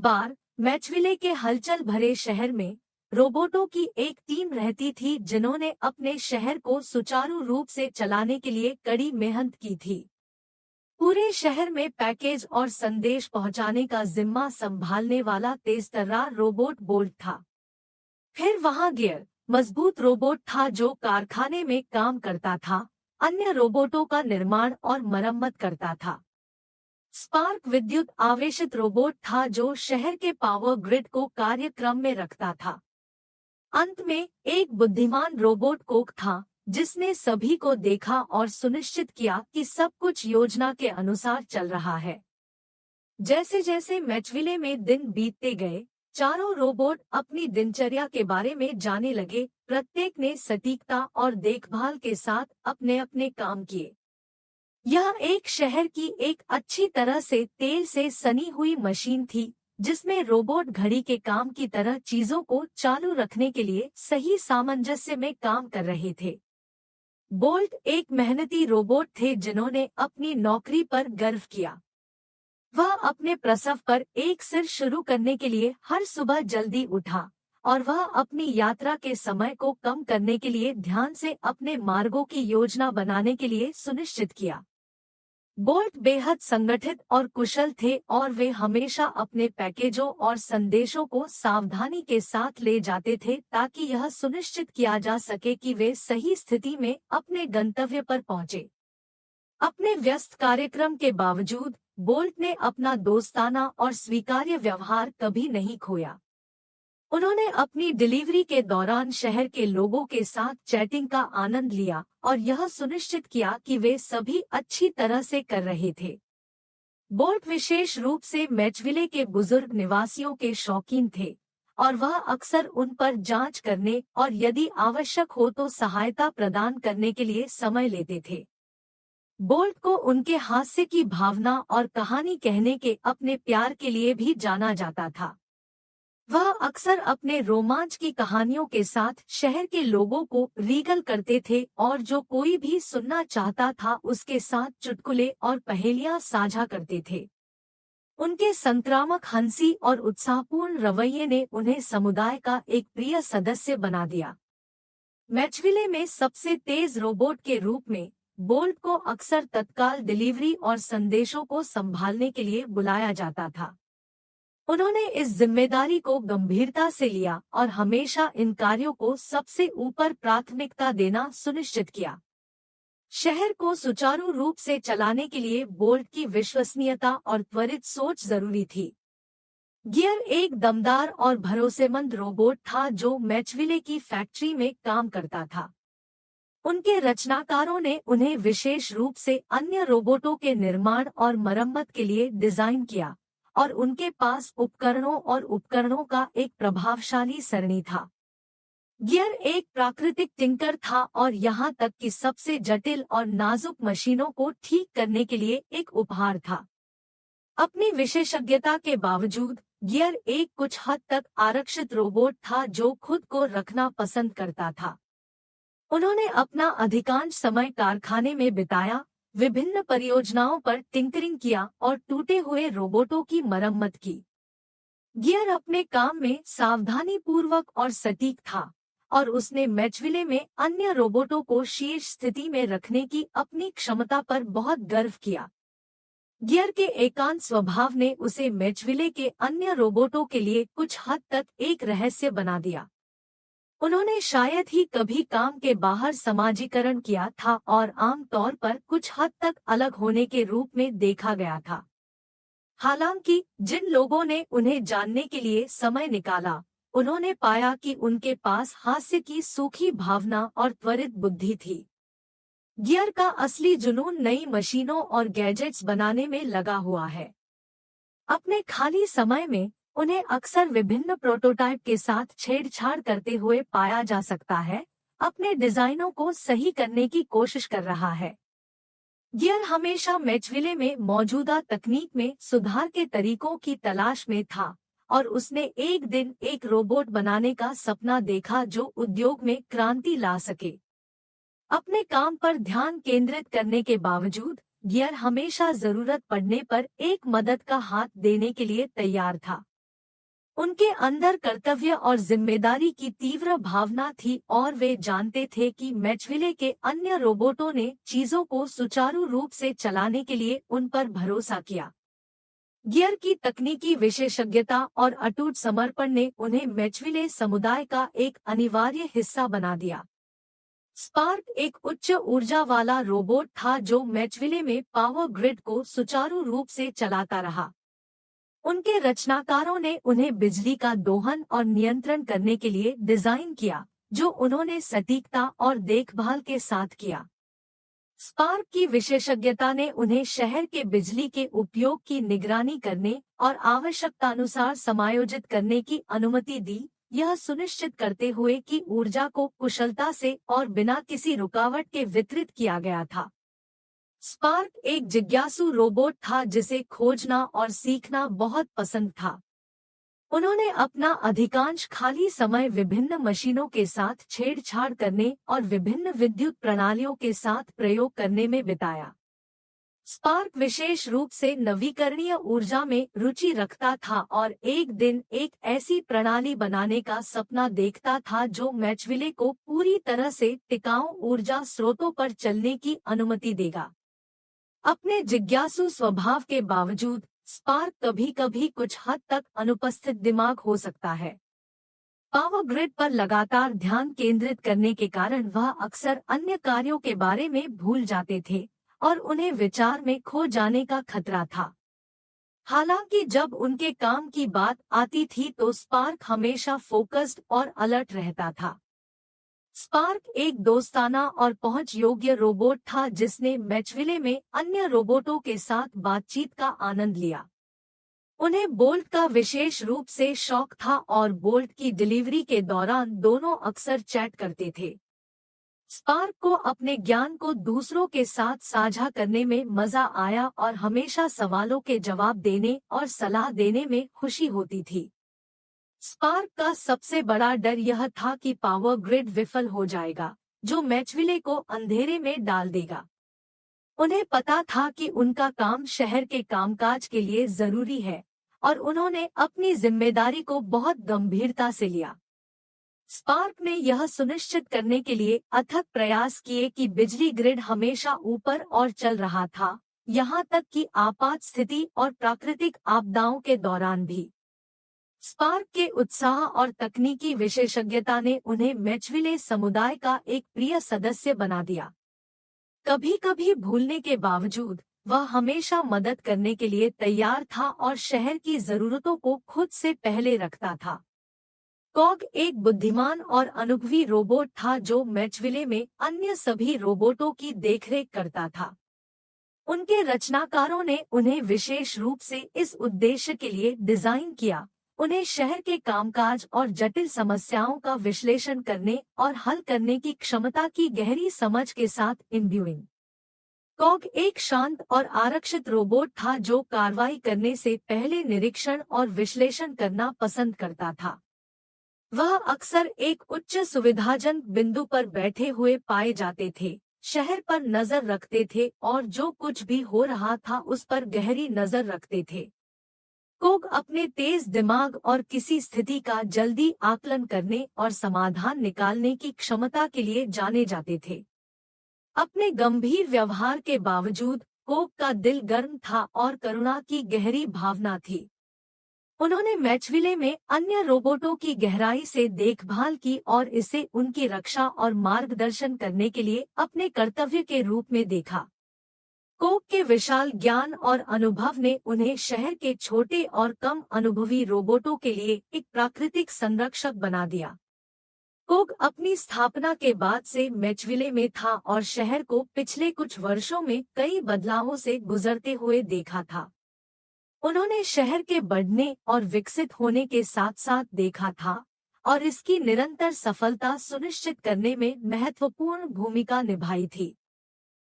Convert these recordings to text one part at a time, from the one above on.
बार मैचविले के हलचल भरे शहर में रोबोटों की एक टीम रहती थी जिन्होंने अपने शहर को सुचारू रूप से चलाने के लिए कड़ी मेहनत की थी। पूरे शहर में पैकेज और संदेश पहुंचाने का जिम्मा संभालने वाला तेजतर्रार रोबोट बोल्ट था। फिर वहां गियर मजबूत रोबोट था जो कारखाने में काम करता था, अन्य रोबोटों का निर्माण और मरम्मत करता था। स्पार्क विद्युत आवेशित रोबोट था जो शहर के पावर ग्रिड को कार्यक्रम में रखता था। अंत में एक बुद्धिमान रोबोट कोक था जिसने सभी को देखा और सुनिश्चित किया कि सब कुछ योजना के अनुसार चल रहा है। जैसे जैसे मैचविले में दिन बीतते गए, चारों रोबोट अपनी दिनचर्या के बारे में जाने लगे। प्रत्येक ने सटीकता और देखभाल के साथ अपने अपने काम किए। यह एक शहर की एक अच्छी तरह से तेल से सनी हुई मशीन थी जिसमें रोबोट घड़ी के काम की तरह चीजों को चालू रखने के लिए सही सामंजस्य में काम कर रहे थे। बोल्ट एक मेहनती रोबोट थे जिन्होंने अपनी नौकरी पर गर्व किया। वह अपने प्रसव पर एक सिर शुरू करने के लिए हर सुबह जल्दी उठा और वह अपनी यात्रा के समय को कम करने के लिए ध्यान से अपने मार्गों की योजना बनाने के लिए सुनिश्चित किया। बोल्ट बेहद संगठित और कुशल थे और वे हमेशा अपने पैकेजों और संदेशों को सावधानी के साथ ले जाते थे ताकि यह सुनिश्चित किया जा सके कि वे सही स्थिति में अपने गंतव्य पर पहुंचे। अपने व्यस्त कार्यक्रम के बावजूद बोल्ट ने अपना दोस्ताना और स्वीकार्य व्यवहार कभी नहीं खोया। उन्होंने अपनी डिलीवरी के दौरान शहर के लोगों के साथ चैटिंग का आनंद लिया और यह सुनिश्चित किया कि वे सभी अच्छी तरह से कर रहे थे। बोल्ट विशेष रूप से मैचविले के बुजुर्ग निवासियों के शौकीन थे और वह अक्सर उन पर जांच करने और यदि आवश्यक हो तो सहायता प्रदान करने के लिए समय लेते थे। बोल्ट को उनके हास्य की भावना और कहानी कहने के अपने प्यार के लिए भी जाना जाता था। वह अक्सर अपने रोमांच की कहानियों के साथ शहर के लोगों को रीगल करते थे और जो कोई भी सुनना चाहता था उसके साथ चुटकुले और पहेलियां साझा करते थे। उनके संक्रामक हंसी और उत्साहपूर्ण रवैये ने उन्हें समुदाय का एक प्रिय सदस्य बना दिया। मैचविले में सबसे तेज रोबोट के रूप में बोल्ट को अक्सर तत्काल डिलीवरी और संदेशों को संभालने के लिए बुलाया जाता था। उन्होंने इस जिम्मेदारी को गंभीरता से लिया और हमेशा इन कार्यों को सबसे ऊपर प्राथमिकता देना सुनिश्चित किया। शहर को सुचारू रूप से चलाने के लिए बोल्ट की विश्वसनीयता और त्वरित सोच जरूरी थी। गियर एक दमदार और भरोसेमंद रोबोट था जो मैचविले की फैक्ट्री में काम करता था। उनके रचनाकारों ने उन्हें विशेष रूप से अन्य रोबोटों के निर्माण और मरम्मत के लिए डिजाइन किया और उनके पास उपकरणों का एक प्रभावशाली सरणी था। गियर एक प्राकृतिक टिंकर था और यहाँ तक कि सबसे जटिल और नाजुक मशीनों को ठीक करने के लिए एक उपहार था। अपनी विशेषज्ञता के बावजूद गियर एक कुछ हद तक आरक्षित रोबोट था जो खुद को रखना पसंद करता था। उन्होंने अपना अधिकांश समय कारखाने में बिताया, विभिन्न परियोजनाओं पर टिंकरिंग किया और टूटे हुए रोबोटों की मरम्मत की। गियर अपने काम में सावधानी पूर्वक और सटीक था और उसने मैचविले में अन्य रोबोटों को शीर्ष स्थिति में रखने की अपनी क्षमता पर बहुत गर्व किया। गियर के एकांत स्वभाव ने उसे मैचविले के अन्य रोबोटों के लिए कुछ हद तक एक रहस्य बना दिया। उन्होंने शायद ही कभी काम के बाहर समाजीकरण किया था और आमतौर पर कुछ हद तक अलग होने के रूप में देखा गया था। हालांकि जिन लोगों ने उन्हें जानने के लिए समय निकाला, उन्होंने पाया कि उनके पास हास्य की सूखी भावना और त्वरित बुद्धि थी। गियर का असली जुनून नई मशीनों और गैजेट्स बनाने में लगा हुआ है। अपने खाली समय में उन्हें अक्सर विभिन्न प्रोटोटाइप के साथ छेड़छाड़ करते हुए पाया जा सकता है, अपने डिजाइनों को सही करने की कोशिश कर रहा है। गियर हमेशा मैचविले में मौजूदा तकनीक में सुधार के तरीकों की तलाश में था और उसने एक दिन एक रोबोट बनाने का सपना देखा जो उद्योग में क्रांति ला सके। अपने काम पर ध्यान केंद्रित करने के बावजूद गियर हमेशा जरूरत पड़ने पर एक मदद का हाथ देने के लिए तैयार था। उनके अंदर कर्तव्य और जिम्मेदारी की तीव्र भावना थी और वे जानते थे कि मैचविले के अन्य रोबोटों ने चीजों को सुचारू रूप से चलाने के लिए उन पर भरोसा किया। गियर की तकनीकी विशेषज्ञता और अटूट समर्पण ने उन्हें मैचविले समुदाय का एक अनिवार्य हिस्सा बना दिया। स्पार्क एक उच्च ऊर्जा वाला रोबोट था जो मैचविले में पावर ग्रिड को सुचारू रूप से चलाता रहा। उनके रचनाकारों ने उन्हें बिजली का दोहन और नियंत्रण करने के लिए डिजाइन किया, जो उन्होंने सटीकता और देखभाल के साथ किया। स्पार्क की विशेषज्ञता ने उन्हें शहर के बिजली के उपयोग की निगरानी करने और आवश्यकतानुसार समायोजित करने की अनुमति दी, यह सुनिश्चित करते हुए कि ऊर्जा को कुशलता से और बिना किसी रुकावट के वितरित किया गया था। स्पार्क एक जिज्ञासु रोबोट था जिसे खोजना और सीखना बहुत पसंद था। उन्होंने अपना अधिकांश खाली समय विभिन्न मशीनों के साथ छेड़छाड़ करने और विभिन्न विद्युत प्रणालियों के साथ प्रयोग करने में बिताया। स्पार्क विशेष रूप से नवीकरणीय ऊर्जा में रुचि रखता था और एक दिन एक ऐसी प्रणाली बनाने का सपना देखता था जो मैचविले को पूरी तरह से टिकाऊ ऊर्जा स्रोतों पर चलने की अनुमति देगा। अपने जिज्ञासु स्वभाव के बावजूद स्पार्क कभी-कभी कुछ हद तक अनुपस्थित दिमाग हो सकता है। पावर ग्रिड पर लगातार ध्यान केंद्रित करने के कारण वह अक्सर अन्य कार्यों के बारे में भूल जाते थे और उन्हें विचार में खो जाने का खतरा था। हालांकि जब उनके काम की बात आती थी तो स्पार्क हमेशा फोकस्ड और अलर्ट रहता था। स्पार्क एक दोस्ताना और पहुंच योग्य रोबोट था जिसने मैचविले में अन्य रोबोटों के साथ बातचीत का आनंद लिया। उन्हें बोल्ट का विशेष रूप से शौक था और बोल्ट की डिलीवरी के दौरान दोनों अक्सर चैट करते थे। स्पार्क को अपने ज्ञान को दूसरों के साथ साझा करने में मजा आया और हमेशा सवालों के जवाब देने और सलाह देने में खुशी होती थी। स्पार्क का सबसे बड़ा डर यह था कि पावर ग्रिड विफल हो जाएगा, जो मैचविले को अंधेरे में डाल देगा। उन्हें पता था कि उनका काम शहर के कामकाज के लिए जरूरी है और उन्होंने अपनी जिम्मेदारी को बहुत गंभीरता से लिया। स्पार्क ने यह सुनिश्चित करने के लिए अथक प्रयास किए कि बिजली ग्रिड हमेशा ऊपर और चल रहा था, यहाँ तक कि आपात स्थिति और प्राकृतिक आपदाओं के दौरान भी। स्पार्क के उत्साह और तकनीकी विशेषज्ञता ने उन्हें मैचविले समुदाय का एक प्रिय सदस्य बना दिया। कभी-कभी भूलने के बावजूद वह हमेशा मदद करने के लिए तैयार था और शहर की जरूरतों को खुद से पहले रखता था। कॉग एक बुद्धिमान और अनुभवी रोबोट था जो मैचविले में अन्य सभी रोबोटों की देखरेख करता था। उनके रचनाकारों ने उन्हें विशेष रूप से इस उद्देश्य के लिए डिजाइन किया, उन्हें शहर के कामकाज और जटिल समस्याओं का विश्लेषण करने और हल करने की क्षमता की गहरी समझ के साथ इम्ब्यूइंग। कॉग एक शांत और आरक्षित रोबोट था जो कार्रवाई करने से पहले निरीक्षण और विश्लेषण करना पसंद करता था। वह अक्सर एक उच्च सुविधाजनक बिंदु पर बैठे हुए पाए जाते थे, शहर पर नजर रखते थे और जो कुछ भी हो रहा था उस पर गहरी नजर रखते थे। कॉग अपने तेज दिमाग और किसी स्थिति का जल्दी आकलन करने और समाधान निकालने की क्षमता के लिए जाने जाते थे। अपने गंभीर व्यवहार के बावजूद कॉग का दिल गर्म था और करुणा की गहरी भावना थी। उन्होंने मैचविले में अन्य रोबोटों की गहराई से देखभाल की और इसे उनकी रक्षा और मार्गदर्शन करने के लिए अपने कर्तव्य के रूप में देखा। कॉग के विशाल ज्ञान और अनुभव ने उन्हें शहर के छोटे और कम अनुभवी रोबोटों के लिए एक प्राकृतिक संरक्षक बना दिया। कॉग अपनी स्थापना के बाद से मैचविले में था और शहर को पिछले कुछ वर्षों में कई बदलावों से गुजरते हुए देखा था। उन्होंने शहर के बढ़ने और विकसित होने के साथ साथ देखा था और इसकी निरंतर सफलता सुनिश्चित करने में महत्वपूर्ण भूमिका निभाई थी।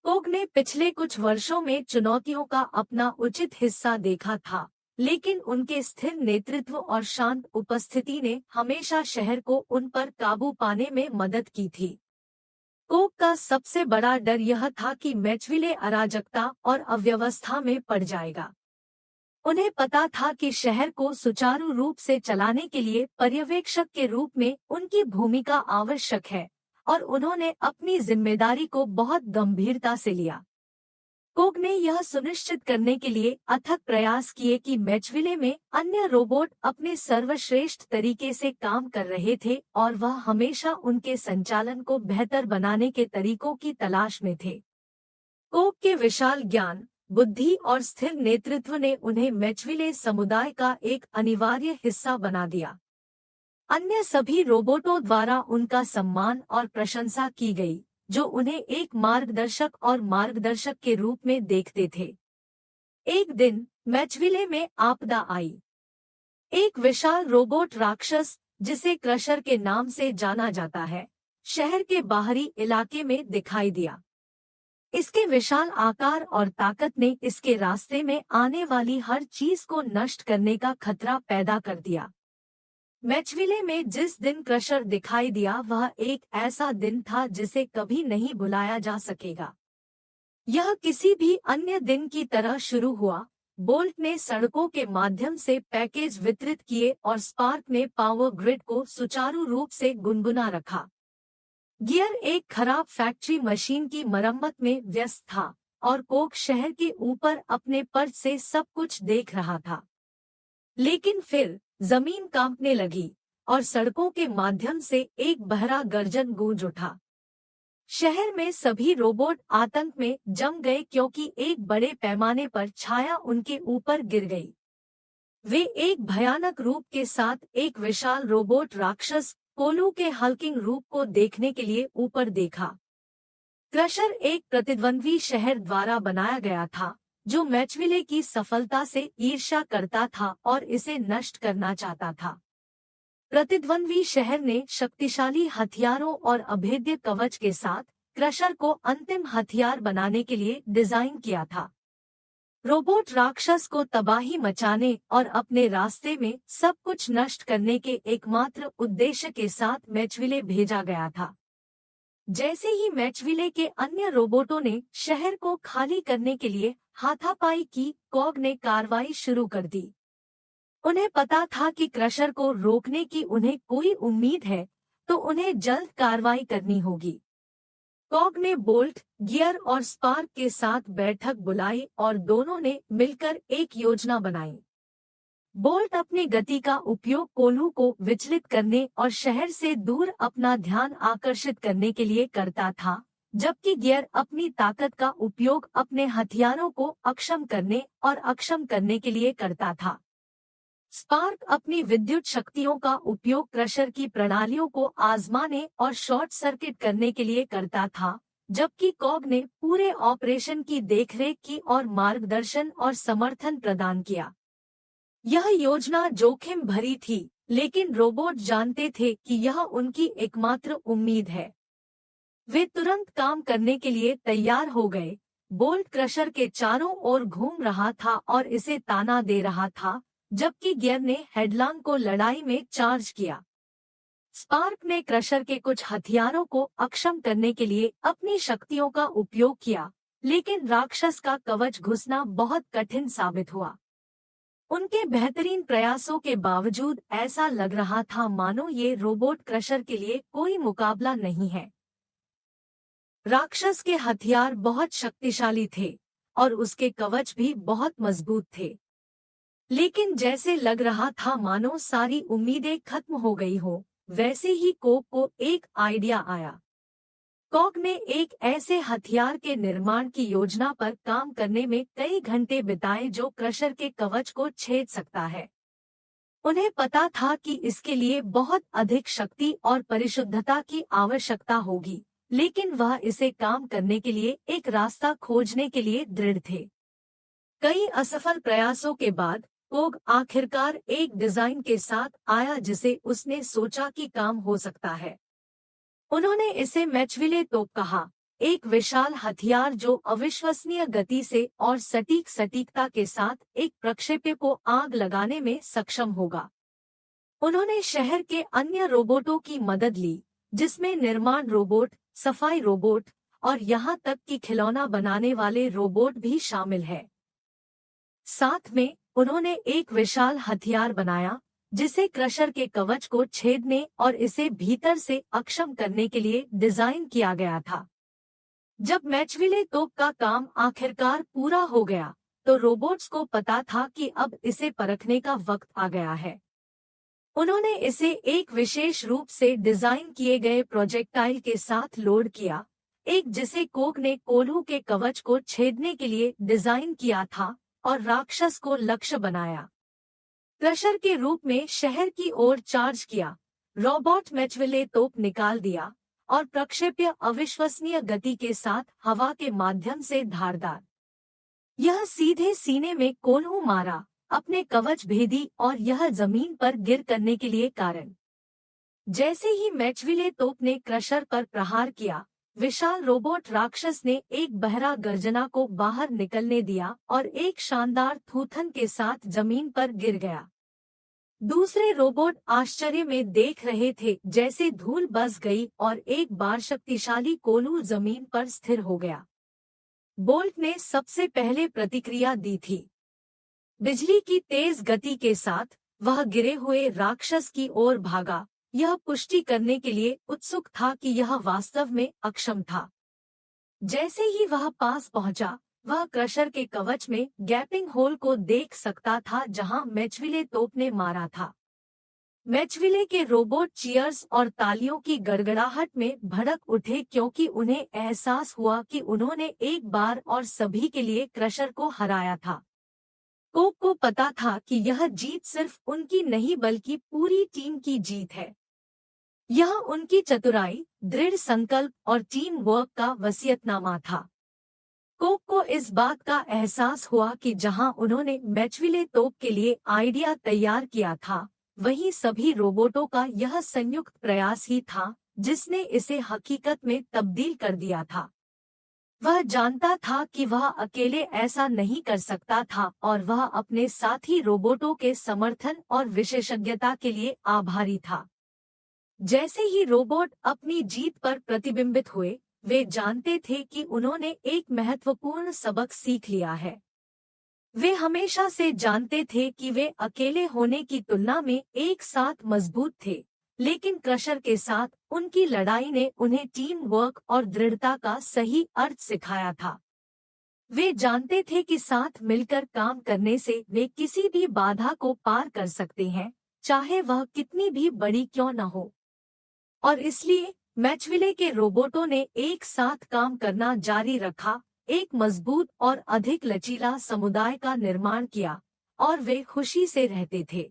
कॉग ने पिछले कुछ वर्षों में चुनौतियों का अपना उचित हिस्सा देखा था, लेकिन उनके स्थिर नेतृत्व और शांत उपस्थिति ने हमेशा शहर को उन पर काबू पाने में मदद की थी। कॉग का सबसे बड़ा डर यह था कि मैचविले अराजकता और अव्यवस्था में पड़ जाएगा। उन्हें पता था कि शहर को सुचारू रूप से चलाने के लिए पर्यवेक्षक के रूप में उनकी भूमिका आवश्यक है और उन्होंने अपनी जिम्मेदारी को बहुत गंभीरता से लिया। कोग ने यह सुनिश्चित करने के लिए अथक प्रयास किए कि मैचविले में अन्य रोबोट अपने सर्वश्रेष्ठ तरीके से काम कर रहे थे और वह हमेशा उनके संचालन को बेहतर बनाने के तरीकों की तलाश में थे। कोग के विशाल ज्ञान, बुद्धि और स्थिर नेतृत्व ने उन्हें मैचविले समुदाय का एक अनिवार्य हिस्सा बना दिया। अन्य सभी रोबोटों द्वारा उनका सम्मान और प्रशंसा की गई, जो उन्हें एक मार्गदर्शक और मार्गदर्शक के रूप में देखते थे। एक दिन मैचविले में आपदा आई। एक विशाल रोबोट राक्षस, जिसे क्रशर के नाम से जाना जाता है, शहर के बाहरी इलाके में दिखाई दिया। इसके विशाल आकार और ताकत ने इसके रास्ते में आने वाली हर चीज को नष्ट करने का खतरा पैदा कर दिया। मैचविले में जिस दिन क्रशर दिखाई दिया वह एक ऐसा दिन था जिसे कभी नहीं भुलाया जा सकेगा। यह किसी भी अन्य दिन की तरह शुरू हुआ। बोल्ट ने सड़कों के माध्यम से पैकेज वितरित किए और स्पार्क ने पावर ग्रिड को सुचारू रूप से गुनगुना रखा। गियर एक खराब फैक्ट्री मशीन की मरम्मत में व्यस्त था और कोक शहर के ऊपर अपने पर्च से सब कुछ देख रहा था। लेकिन फिर जमीन कांपने लगी और सड़कों के माध्यम से एक बहरा गर्जन गूंज उठा। शहर में सभी रोबोट आतंक में जम गए क्योंकि एक बड़े पैमाने पर छाया उनके ऊपर गिर गई। वे एक भयानक रूप के साथ एक विशाल रोबोट राक्षस कोलू के हल्किंग रूप को देखने के लिए ऊपर देखा। क्रशर एक प्रतिद्वंद्वी शहर द्वारा बनाया गया था, जो मैचविले की सफलता से ईर्ष्या करता था और इसे नष्ट करना चाहता था। प्रतिद्वंद्वी शहर ने शक्तिशाली हथियारों और अभेद्य कवच के साथ क्रशर को अंतिम हथियार बनाने के लिए डिजाइन किया था। रोबोट राक्षस को तबाही मचाने और अपने रास्ते में सब कुछ नष्ट करने के एकमात्र उद्देश्य के साथ मैचविले भेजा गया था। जैसे ही मैचविले के अन्य रोबोटों ने शहर को खाली करने के लिए हाथापाई की, कॉग ने कार्रवाई शुरू कर दी। उन्हें पता था कि क्रशर को रोकने की उन्हें कोई उम्मीद है, तो उन्हें जल्द कार्रवाई करनी होगी। कॉग ने बोल्ट, गियर और स्पार्क के साथ बैठक बुलाई और दोनों ने मिलकर एक योजना बनाई। बोल्ट अपनी गति का उपयोग कोलू को विचलित करने और शहर से दूर अपना ध्यान आकर्षित करने के लिए करता था, जबकि गियर अपनी ताकत का उपयोग अपने हथियारों को अक्षम करने और अक्षम करने के लिए करता था। स्पार्क अपनी विद्युत शक्तियों का उपयोग क्रशर की प्रणालियों को आजमाने और शॉर्ट सर्किट करने के लिए करता था, जबकि कॉग ने पूरे ऑपरेशन की देखरेख की और मार्गदर्शन और समर्थन प्रदान किया। यह योजना जोखिम भरी थी, लेकिन रोबोट जानते थे कि यह उनकी एकमात्र उम्मीद है। वे तुरंत काम करने के लिए तैयार हो गए। बोल्ट क्रशर के चारों ओर घूम रहा था और इसे ताना दे रहा था, जबकि गियर ने हेडलॉन्ग को लड़ाई में चार्ज किया। स्पार्क ने क्रशर के कुछ हथियारों को अक्षम करने के लिए अपनी शक्तियों का उपयोग किया, लेकिन राक्षस का कवच घुसना बहुत कठिन साबित हुआ। उनके बेहतरीन प्रयासों के बावजूद ऐसा लग रहा था मानो ये रोबोट क्रशर के लिए कोई मुकाबला नहीं है। राक्षस के हथियार बहुत शक्तिशाली थे और उसके कवच भी बहुत मजबूत थे, लेकिन जैसे लग रहा था मानो सारी उम्मीदें खत्म हो गई हो, वैसे ही कोग को एक आइडिया आया। कॉग ने एक ऐसे हथियार के निर्माण की योजना पर काम करने में कई घंटे बिताए जो क्रशर के कवच को छेद सकता है। उन्हें पता था कि इसके लिए बहुत अधिक शक्ति और परिशुद्धता की आवश्यकता होगी, लेकिन वह इसे काम करने के लिए एक रास्ता खोजने के लिए दृढ़ थे। कई असफल प्रयासों के बाद कोग आखिरकार एक डिजाइन के साथ आया जिसे उसने सोचा कि काम हो सकता है। उन्होंने इसे मैचविले तोप कहा, एक विशाल हथियार जो अविश्वसनीय गति से और सटीकता के साथ एक प्रक्षेप्य को आग लगाने में सक्षम होगा। उन्होंने शहर के अन्य रोबोटों की मदद ली, जिसमें निर्माण रोबोट, सफाई रोबोट और यहाँ तक कि खिलौना बनाने वाले रोबोट भी शामिल है। साथ में उन्होंने एक विशाल हथियार बनाया जिसे क्रशर के कवच को छेदने और इसे भीतर से अक्षम करने के लिए डिजाइन किया गया था। जब मैचविले तोप का काम आखिरकार पूरा हो गया तो रोबोट्स को पता था कि अब इसे परखने का वक्त आ गया है। उन्होंने इसे एक विशेष रूप से डिजाइन किए गए प्रोजेक्टाइल के साथ लोड किया, एक जिसे कोक ने कोल्हू के कवच को छेदने के लिए डिजाइन किया था और राक्षस को लक्ष्य बनाया। क्रशर के रूप में शहर की ओर चार्ज किया, रोबोट मैचविले तोप निकाल दिया और प्रक्षेप्य अविश्वसनीय गति के साथ हवा के माध्यम से धारदार यह सीधे सीने में कोल्हू मारा, अपने कवच भेदी और यह जमीन पर गिर करने के लिए कारण। जैसे ही मैचविले तोप ने क्रशर पर प्रहार किया, विशाल रोबोट राक्षस ने एक बहरा गर्जना को बाहर निकलने दिया और एक शानदार थूथन के साथ जमीन पर गिर गया। दूसरे रोबोट आश्चर्य में देख रहे थे जैसे धूल बस गई और एक बार शक्तिशाली कोल्हू जमीन पर स्थिर हो गया। बोल्ट ने सबसे पहले प्रतिक्रिया दी थी। बिजली की तेज गति के साथ वह गिरे हुए राक्षस की ओर भागा, यह पुष्टि करने के लिए उत्सुक था कि यह वास्तव में अक्षम था। जैसे ही वह पास पहुंचा, वह क्रशर के कवच में गैपिंग होल को देख सकता था जहां मैचविले तोप ने मारा था। मैचविले के रोबोट चीयर्स और तालियों की गड़गड़ाहट में भड़क उठे क्योंकि उन्हें एहसास हुआ कि उन्होंने एक बार और सभी के लिए क्रशर को हराया था। कोक को पता था कि यह जीत सिर्फ उनकी नहीं बल्कि पूरी टीम की जीत है। यह उनकी चतुराई, दृढ़ संकल्प और टीम वर्क का वसीयतनामा था। कोक को इस बात का एहसास हुआ कि जहां उन्होंने मैचविले तोप के लिए आइडिया तैयार किया था, वहीं सभी रोबोटों का यह संयुक्त प्रयास ही था जिसने इसे हकीकत में तब्दील कर दिया था। वह जानता था कि वह अकेले ऐसा नहीं कर सकता था और वह अपने साथी रोबोटों के समर्थन और विशेषज्ञता के लिए आभारी था। जैसे ही रोबोट अपनी जीत पर प्रतिबिंबित हुए, वे जानते थे कि उन्होंने एक महत्वपूर्ण सबक सीख लिया है। वे हमेशा से जानते थे कि वे अकेले होने की तुलना में एक साथ मजबूत थे, लेकिन क्रशर के साथ उनकी लड़ाई ने उन्हें टीम वर्क और दृढ़ता का सही अर्थ सिखाया था। वे जानते थे कि साथ मिलकर काम करने से वे किसी भी बाधा को पार कर सकते हैं, चाहे वह कितनी भी बड़ी क्यों न हो। और इसलिए मैचविले के रोबोटों ने एक साथ काम करना जारी रखा, एक मजबूत और अधिक लचीला समुदाय का निर्माण किया, और वे खुशी से रहते थे।